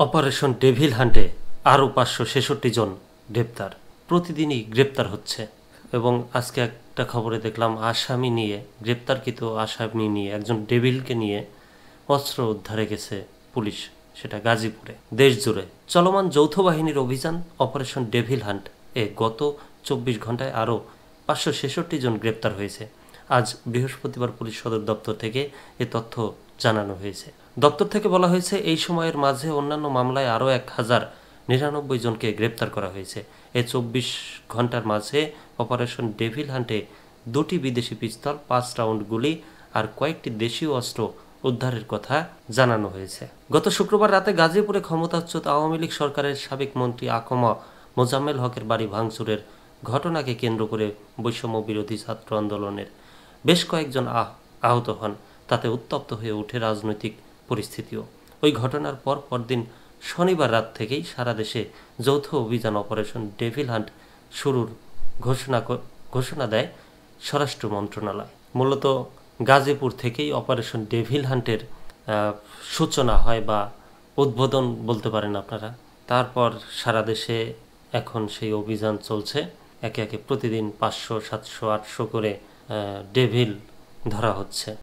Operation devil হান্টে আরও 566 জন গ্রেপ্তার। প্রতিদিনই গ্রেপ্তার হচ্ছে এবং আজকে একটা খবরে দেখলাম গ্রেপ্তারকৃত আসামি নিয়ে একজন ডেভিলকে নিয়ে অস্ত্র উদ্ধারে গেছে পুলিশ, সেটা গাজীপুরে। দেশ জুড়ে চলমান যৌথ বাহিনীর অভিযান অপারেশন ডেভিল হান্ট গত 24 ঘন্টায় আরও 566 জন গ্রেপ্তার হয়েছে। আজ বৃহস্পতিবার পুলিশ সদর দপ্তর থেকে এ তথ্য জানানো হয়েছে। দপ্তর থেকে বলা হয়েছে, এই সময়ের মাঝে অন্যান্য মামলায় আরও 1099 জনকে গ্রেপ্তার করা হয়েছে। এই 24 ঘন্টার মাঝে অপারেশন ডেভিল হান্টে 2টি বিদেশি পিস্তল, 5 রাউন্ড গুলি আর কয়েকটি দেশীয় অস্ত্র উদ্ধারের কথা জানানো হয়েছে। গত শুক্রবার রাতে গাজীপুরে ক্ষমতাচ্যুত আওয়ামী লীগ সরকারের সাবেক মন্ত্রী আকমা মোজাম্মেল হকের বাড়ি ভাঙচুরের ঘটনাকে কেন্দ্র করে বৈষম্য বিরোধী ছাত্র আন্দোলনের বেশ কয়েকজন আহত হন। তাতে উত্তপ্ত হয়ে ওঠে রাজনৈতিক পরিস্থিতিও। ওই ঘটনার পরদিন শনিবার রাত থেকেই সারা দেশে যৌথ অভিযান অপারেশন ডেভিল হান্ট শুরুর ঘোষণা দেয় স্বরাষ্ট্র মন্ত্রণালয়। মূলত গাজীপুর থেকেই অপারেশন ডেভিল হান্টের সূচনা হয় বা উদ্বোধন বলতে পারেন আপনারা। তারপর সারা দেশে এখন সেই অভিযান চলছে। একে একে প্রতিদিন 500, 700, 800 করে ডেভিল ধরা হচ্ছে।